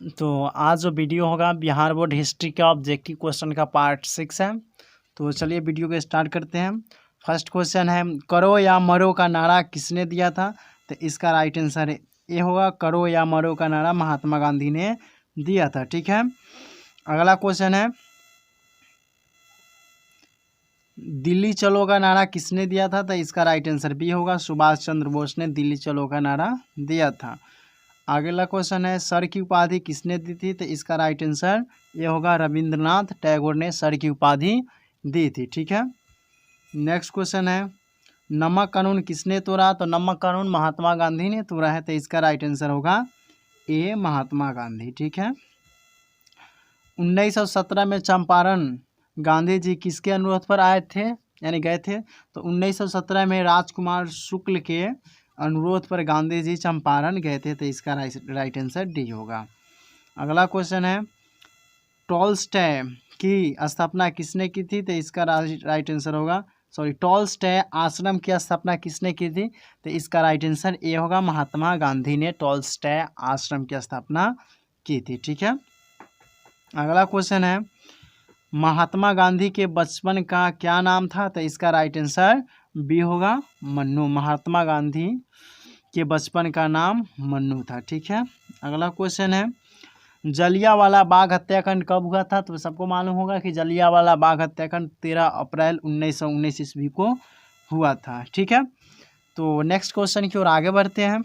तो आज जो वीडियो होगा बिहार बोर्ड हिस्ट्री का ऑब्जेक्टिव क्वेश्चन का पार्ट 6 है। तो चलिए वीडियो को स्टार्ट करते हैं। फर्स्ट क्वेश्चन है, करो या मरो का नारा किसने दिया था? तो इसका राइट आंसर ये होगा, करो या मरो का नारा महात्मा गांधी ने दिया था। ठीक है, अगला क्वेश्चन है, दिल्ली चलो का नारा किसने दिया था? तो इसका राइट आंसर बी होगा, सुभाष चंद्र बोस ने दिल्ली चलो का नारा दिया था। अगला क्वेश्चन है, सर की उपाधि किसने दी थी? तो इसका राइट आंसर ये होगा, रविंद्रनाथ टैगोर ने सर की उपाधि दी थी। ठीक है, नेक्स्ट क्वेश्चन है, नमक कानून किसने तोड़ा? तो नमक कानून महात्मा गांधी ने तोड़ा है। तो इसका राइट आंसर होगा ए, महात्मा गांधी। ठीक है, 1917 में चंपारण गांधी जी किसके अनुरोध पर आए थे यानी गए थे? तो 1917 में राजकुमार शुक्ल के अनुरोध पर गांधी जी चंपारण गए थे। तो इसका राइट आंसर डी होगा। अगला क्वेश्चन है, टॉलस्टॉय की स्थापना किसने की थी? तो इसका राइट आंसर होगा, टॉलस्टॉय आश्रम की स्थापना किसने की थी? तो इसका राइट आंसर ए होगा, महात्मा गांधी ने टॉलस्टॉय आश्रम की स्थापना की थी। ठीक है, अगला क्वेश्चन है, महात्मा गांधी के बचपन का क्या नाम था? तो इसका राइट आंसर बी होगा, मन्नू। महात्मा गांधी के बचपन का नाम मन्नू था। ठीक है, अगला क्वेश्चन है, जलियांवाला बाग हत्याकांड कब हुआ था? तो सबको मालूम होगा कि जलियांवाला बाग हत्याकांड 13 अप्रैल 1919 ईस्वी को हुआ था। ठीक है, तो नेक्स्ट क्वेश्चन की ओर आगे बढ़ते हैं।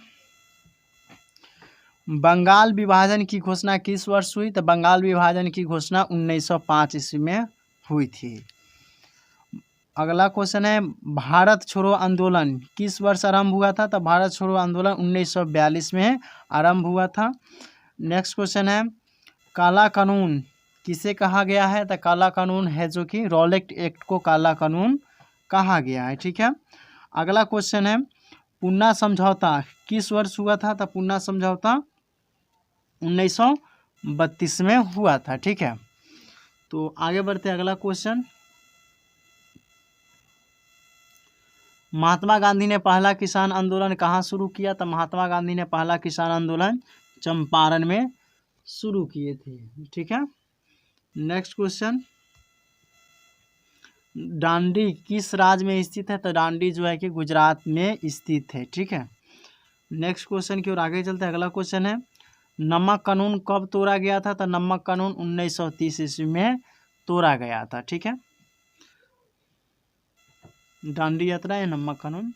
बंगाल विभाजन की घोषणा किस वर्ष हुई? तो बंगाल विभाजन की घोषणा 1905 ईस्वी में हुई थी। अगला क्वेश्चन है, भारत छोड़ो आंदोलन किस वर्ष आरंभ हुआ था? तो भारत छोड़ो आंदोलन 1942 में आरंभ हुआ था। नेक्स्ट क्वेश्चन है, काला कानून किसे कहा गया है? तो काला कानून है जो कि रॉलेट एक्ट को काला कानून कहा गया है। ठीक है, अगला क्वेश्चन है, पूना समझौता किस वर्ष हुआ था? तो पूना समझौता 1932 में हुआ था। ठीक है, तो आगे बढ़ते हैं। अगला क्वेश्चन, महात्मा गांधी ने पहला किसान आंदोलन कहाँ शुरू किया? तो महात्मा गांधी ने पहला किसान आंदोलन चंपारण में शुरू किए थे। ठीक है, नेक्स्ट क्वेश्चन, डांडी किस राज्य में स्थित है? तो डांडी जो है कि गुजरात में स्थित है। ठीक है, नेक्स्ट क्वेश्चन की ओर आगे चलते हैं। अगला क्वेश्चन है, नमक कानून कब तोड़ा गया था? तो नमक कानून 1930 ईस्वी में तोड़ा गया था। ठीक है, डांडी यात्रा या नमक कानून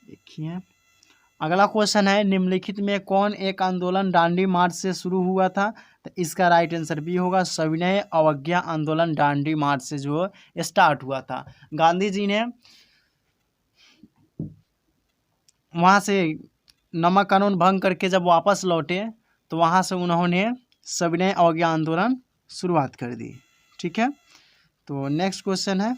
देखिए। अगला क्वेश्चन है, निम्नलिखित में कौन एक आंदोलन डांडी मार्च से शुरू हुआ था? तो इसका राइट आंसर भी होगा, सविनय अवज्ञा आंदोलन डांडी मार्च से जो स्टार्ट हुआ था। गांधी जी ने वहाँ से नमक कानून भंग करके जब वापस लौटे तो वहाँ से उन्होंने सविनय अवज्ञा आंदोलन शुरुआत कर दी। ठीक है, तो नेक्स्ट क्वेश्चन है,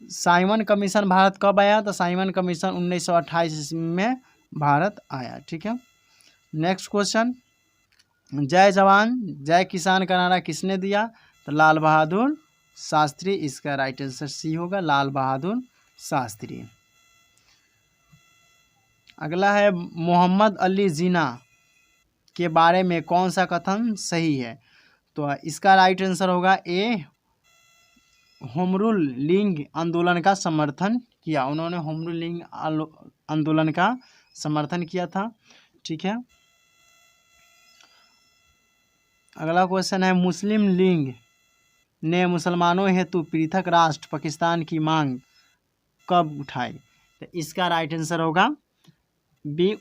साइमन कमीशन भारत कब आया? तो साइमन कमीशन 1928 ईस्वी में भारत आया। ठीक है, नेक्स्ट क्वेश्चन, जय जवान जय किसान का नारा किसने दिया? तो लाल बहादुर शास्त्री। इसका राइट आंसर सी होगा, लाल बहादुर शास्त्री। अगला है, मोहम्मद अली जिन्ना के बारे में कौन सा कथन सही है? तो इसका राइट आंसर होगा ए, होमरूल लीग आंदोलन का समर्थन किया। उन्होंने होमरूल लीग आंदोलन का समर्थन किया था। ठीक है, अगला क्वेश्चन है, मुस्लिम लीग ने मुसलमानों हेतु पृथक राष्ट्र पाकिस्तान की मांग कब उठाई? तो इसका राइट आंसर होगा बी,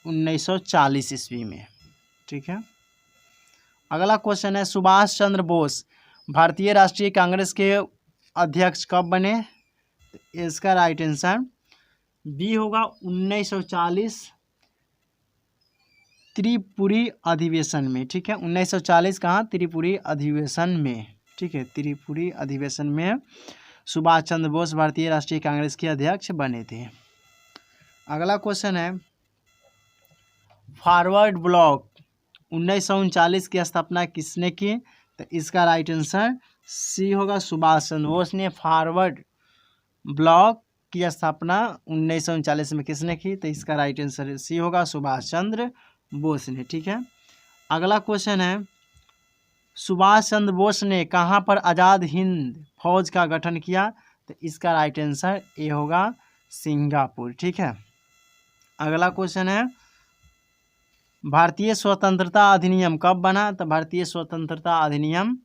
1940 ईस्वी में। ठीक है, अगला क्वेश्चन है, सुभाष चंद्र बोस भारतीय राष्ट्रीय कांग्रेस के अध्यक्ष कब बने? इसका राइट आंसर बी होगा, 1940 त्रिपुरी अधिवेशन में। ठीक है, 1940 कहाँ? त्रिपुरी अधिवेशन में। ठीक है, त्रिपुरी अधिवेशन में सुभाष चंद्र बोस भारतीय राष्ट्रीय कांग्रेस के अध्यक्ष बने थे। अगला क्वेश्चन है, फॉरवर्ड ब्लॉक 1939 की स्थापना किसने की? तो इसका राइट आंसर सी होगा, सुभाष चंद्र बोस ने फॉरवर्ड ब्लॉक की स्थापना 1939 में किसने की? तो इसका राइट आंसर सी होगा, सुभाष चंद्र बोस ने, ठीक है। अगला क्वेश्चन है सुभाष चंद्र बोस ने कहाँ पर आज़ाद हिंद फौज का गठन किया? तो इसका राइट आंसर ए होगा सिंगापुर, ठीक है। अगला क्वेश्चन है भारतीय स्वतंत्रता अधिनियम कब बना? तो भारतीय स्वतंत्रता अधिनियम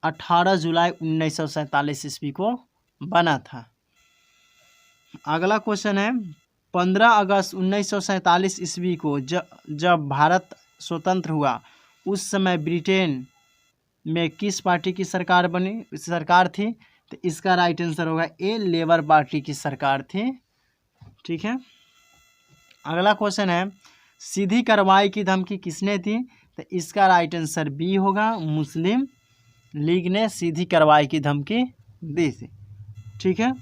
18 जुलाई 1947 ईस्वी को बना था। अगला क्वेश्चन है 15 अगस्त 1947 ईस्वी को जब भारत स्वतंत्र हुआ उस समय ब्रिटेन में किस पार्टी की सरकार थी? तो इसका राइट आंसर होगा ए लेबर पार्टी की सरकार थी, ठीक है। अगला क्वेश्चन है सीधी कार्रवाई की धमकी किसने दी? तो इसका राइट आंसर बी होगा मुस्लिम लीग ने सीधी कार्रवाई की धमकी दी थी, ठीक है।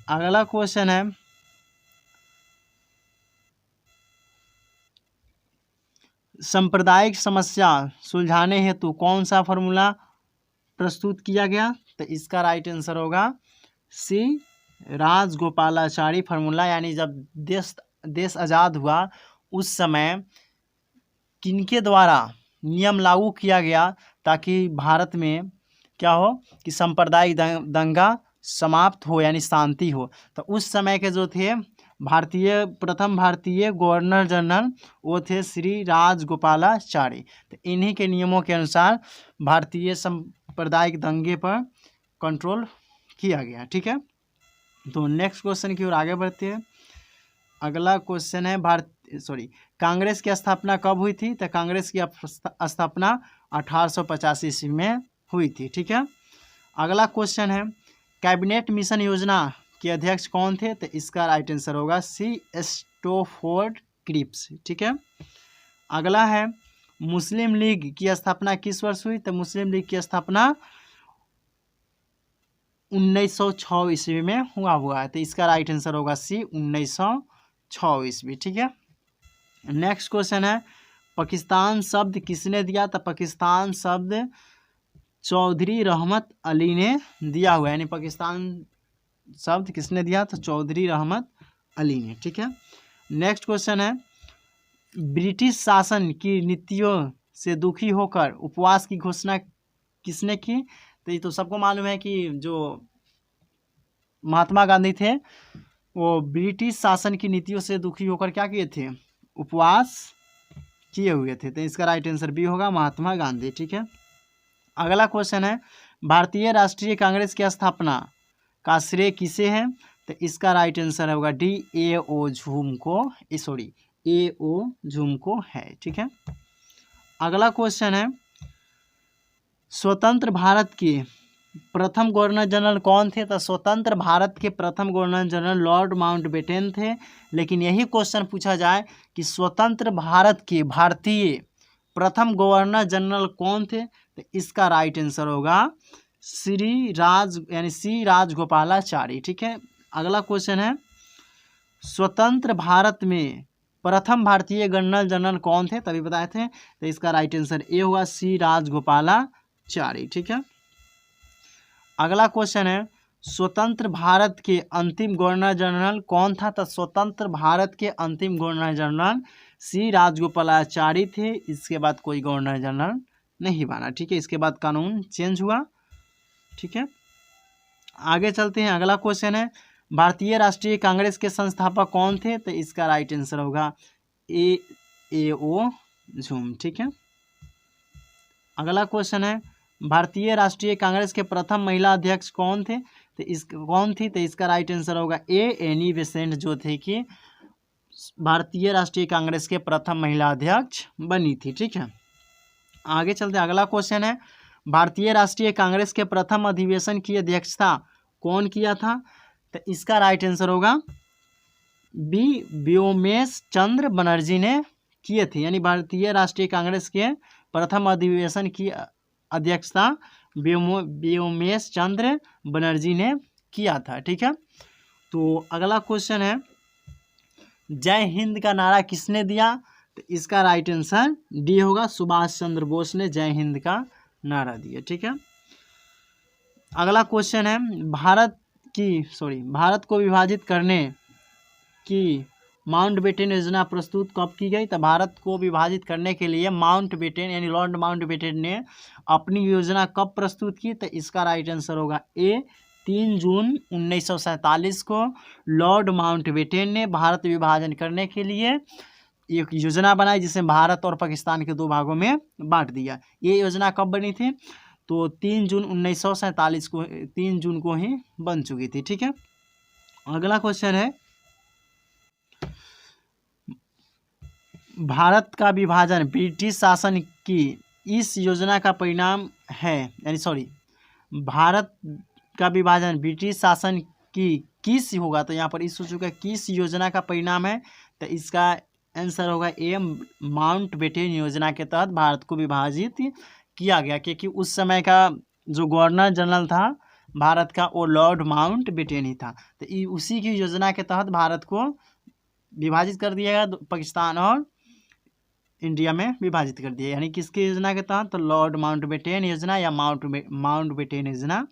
अगला क्वेश्चन है सांप्रदायिक समस्या सुलझाने हेतु कौन सा फॉर्मूला प्रस्तुत किया गया? तो इसका राइट आंसर होगा सी राजगोपालाचारी फार्मूला। यानी जब देश आज़ाद हुआ उस समय किनके द्वारा नियम लागू किया गया ताकि भारत में क्या हो कि सांप्रदायिक दंगा समाप्त हो यानी शांति हो? तो उस समय के जो थे प्रथम भारतीय गवर्नर जनरल वो थे श्री राजगोपालाचारी। तो इन्हीं के नियमों के अनुसार भारतीय सांप्रदायिक दंगे पर कंट्रोल किया गया, ठीक है। तो नेक्स्ट क्वेश्चन की ओर आगे बढ़ते हैं। अगला क्वेश्चन है कांग्रेस की स्थापना कब हुई थी? तो कांग्रेस की स्थापना 1885 ईस्वी में हुई थी, ठीक है। अगला क्वेश्चन है कैबिनेट मिशन योजना के अध्यक्ष कौन थे? तो इसका राइट आंसर होगा सी स्टोफोर्ड क्रिप्स, ठीक है। अगला है मुस्लिम लीग की स्थापना किस वर्ष हुई? तो मुस्लिम लीग की स्थापना 1906 ईस्वी में हुआ है। तो इसका राइट आंसर होगा सी 1906 ईस्वी, ठीक है। नेक्स्ट क्वेश्चन है पाकिस्तान शब्द किसने दिया? तो पाकिस्तान शब्द चौधरी रहमत अली ने दिया हुआ है। यानी पाकिस्तान शब्द किसने दिया? तो चौधरी रहमत अली ने, ठीक है। नेक्स्ट क्वेश्चन है ब्रिटिश शासन की नीतियों से दुखी होकर उपवास की घोषणा किसने की? तो ये तो सबको मालूम है कि जो महात्मा गांधी थे वो ब्रिटिश शासन की नीतियों से दुखी होकर क्या किए थे? उपवास किए हुए थे। तो इसका राइट आंसर बी होगा महात्मा गांधी, ठीक है। अगला क्वेश्चन है भारतीय राष्ट्रीय कांग्रेस की स्थापना का श्रेय किसे है? तो इसका राइट आंसर होगा डी ए.ओ. झुम को है, ठीक है। अगला क्वेश्चन है स्वतंत्र भारत के प्रथम गवर्नर जनरल कौन थे? तो स्वतंत्र भारत के प्रथम गवर्नर जनरल लॉर्ड माउंटबेटन थे। लेकिन यही क्वेश्चन पूछा जाए कि स्वतंत्र भारत के भारतीय प्रथम गवर्नर जनरल कौन थे? तो इसका राइट आंसर होगा सी राजगोपालाचारी, ठीक है। अगला क्वेश्चन है स्वतंत्र भारत में प्रथम भारतीय गवर्नर जनरल कौन थे? तभी बताए थे। तो इसका राइट आंसर ए होगा सी राजगोपालाचारी, ठीक है। अगला क्वेश्चन है स्वतंत्र भारत के अंतिम गवर्नर जनरल कौन था? तो स्वतंत्र भारत के अंतिम गवर्नर जनरल सी राजगोपालाचारी थे। इसके बाद कोई गवर्नर जनरल नहीं बना, ठीक है। इसके बाद कानून चेंज हुआ, ठीक है। आगे चलते हैं। अगला क्वेश्चन है भारतीय राष्ट्रीय कांग्रेस के संस्थापक कौन थे? तो इसका राइट आंसर होगा ए.ओ. झुम, ठीक है। अगला क्वेश्चन है भारतीय राष्ट्रीय कांग्रेस के प्रथम महिला अध्यक्ष कौन थे? तो इसका राइट आंसर होगा ए एनी बेसेंट, जो थे कि भारतीय राष्ट्रीय कांग्रेस के प्रथम महिला अध्यक्ष बनी थी, ठीक है। आगे चलते हैं। अगला क्वेश्चन है भारतीय राष्ट्रीय कांग्रेस के प्रथम अधिवेशन की अध्यक्षता कौन किया था? तो इसका राइट आंसर होगा बी व्योमेश चंद्र बनर्जी ने किए थे। यानी भारतीय राष्ट्रीय कांग्रेस के प्रथम अधिवेशन की अध्यक्षता व्योमेश चंद्र बनर्जी ने किया था, ठीक है। तो अगला क्वेश्चन है जय हिंद का नारा किसने दिया? तो इसका राइट आंसर डी होगा सुभाष चंद्र बोस ने जय हिंद का नारा दिया, ठीक है। अगला क्वेश्चन है भारत को विभाजित करने की माउंटबेटन योजना प्रस्तुत कब की गई? तो भारत को विभाजित करने के लिए माउंटबेटन यानी लॉर्ड माउंटबेटन ने अपनी योजना कब प्रस्तुत की? तो इसका राइट आंसर होगा ए 3 जून 1947 को लॉर्ड माउंटबेटन ने भारत विभाजन करने के लिए एक योजना बनाई, जिसमें भारत और पाकिस्तान के 2 भागों में बांट दिया। ये योजना कब बनी थी? तो 3 जून 1947 को 3 जून को ही बन चुकी थी। ठीक है, अगला क्वेश्चन है, भारत का विभाजन ब्रिटिश शासन की इस योजना का परिणाम है, यानी सॉरी, भारत का विभाजन ब्रिटिश शासन की किस होगा? तो यहाँ पर इस सोचो का किस योजना का परिणाम है? तो इसका आंसर होगा ए माउंटबेटन योजना के तहत भारत को विभाजित किया गया, क्योंकि उस समय का जो गवर्नर जनरल था भारत का वो लॉर्ड माउंटबेटन ही था। तो उसी की योजना के तहत भारत को विभाजित कर दिया गया, पाकिस्तान और इंडिया में विभाजित कर दिया, यानी किसकी योजना के तहत? तो लॉर्ड माउंटबेटन योजना या माउंटबेटन योजना।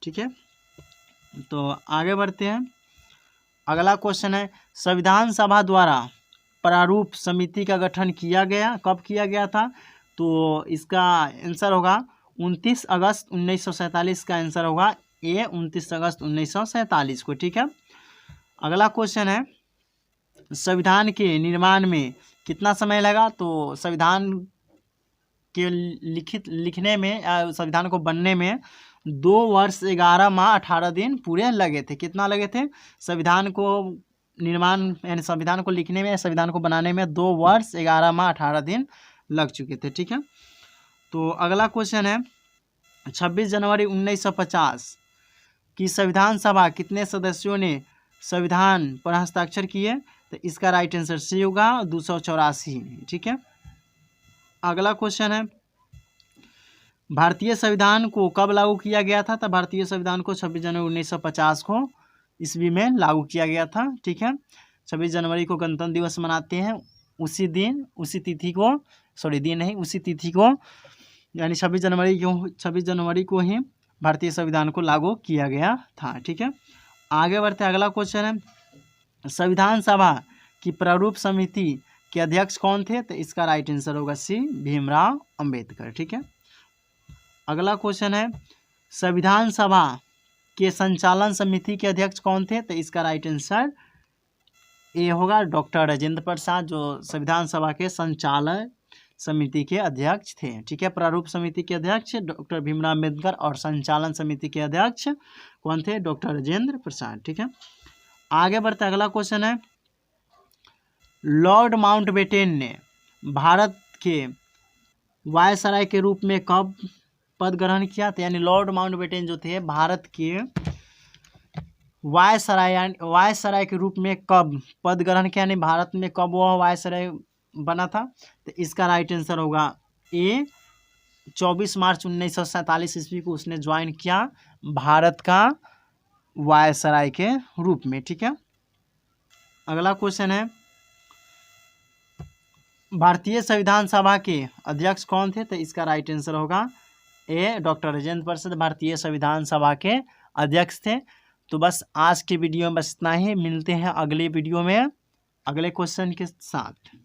ठीक है, तो आगे बढ़ते हैं। अगला क्वेश्चन है, संविधान सभा द्वारा प्रारूप समिति का गठन किया गया, कब किया गया था? तो इसका आंसर होगा 29 अगस्त 1947 का आंसर होगा ए 29 अगस्त 1947 को। ठीक है, अगला क्वेश्चन है, संविधान के निर्माण में कितना समय लगा? तो संविधान के लिखने में, संविधान को बनने में 2 वर्ष 11 माह 18 दिन पूरे लगे थे। कितना लगे थे? संविधान को निर्माण यानी संविधान को लिखने में, संविधान को बनाने में 2 वर्ष 11 माह 18 दिन लग चुके थे। ठीक है, तो अगला क्वेश्चन है, 26 जनवरी 1950 की संविधान सभा कितने सदस्यों ने संविधान पर हस्ताक्षर किए? तो इसका राइट आंसर सी होगा 284। ठीक है, अगला क्वेश्चन है, भारतीय संविधान को कब लागू किया गया था? तो भारतीय संविधान को 26 जनवरी 1950 को ईस्वी में लागू किया गया था। ठीक है, 26 जनवरी को गणतंत्र दिवस मनाते हैं, उसी दिन उसी तिथि को, सॉरी दिन नहीं, उसी तिथि को यानी 26 जनवरी को ही भारतीय संविधान को लागू किया गया था। ठीक है, आगे बढ़ते हैं। अगला क्वेश्चन है, संविधान सभा की प्रारूप समिति के अध्यक्ष कौन थे? तो इसका राइट आंसर होगा सी भीमराव अंबेडकर। ठीक है, अगला क्वेश्चन है, संविधान सभा के संचालन समिति के अध्यक्ष कौन थे? तो इसका राइट आंसर ए होगा डॉक्टर राजेंद्र प्रसाद, जो संविधान सभा के संचालन समिति के अध्यक्ष थे। ठीक है, प्रारूप समिति के अध्यक्ष डॉक्टर भीमराव अंबेडकर और संचालन समिति के अध्यक्ष कौन थे? डॉक्टर राजेंद्र प्रसाद। ठीक है, आगे बढ़ते अगला क्वेश्चन है, लॉर्ड माउंटबेटन ने भारत के वायसराय के रूप में कब पद ग्रहण किया था? यानी लॉर्ड माउंटबेटन जो थे भारत के वायसराय के रूप में कब पद ग्रहण किया, यानी भारत में कब वह वायसराय बना था? तो इसका राइट आंसर होगा ए 24 मार्च 1947 ईस्वी को उसने ज्वाइन किया भारत का वायसराय के रूप में। ठीक है, अगला क्वेश्चन है, भारतीय संविधान सभा के अध्यक्ष कौन थे? तो इसका राइट आंसर होगा ए डॉक्टर राजेंद्र प्रसाद भारतीय संविधान सभा के अध्यक्ष थे। तो बस आज के वीडियो में बस इतना ही, मिलते हैं अगले वीडियो में अगले क्वेश्चन के साथ।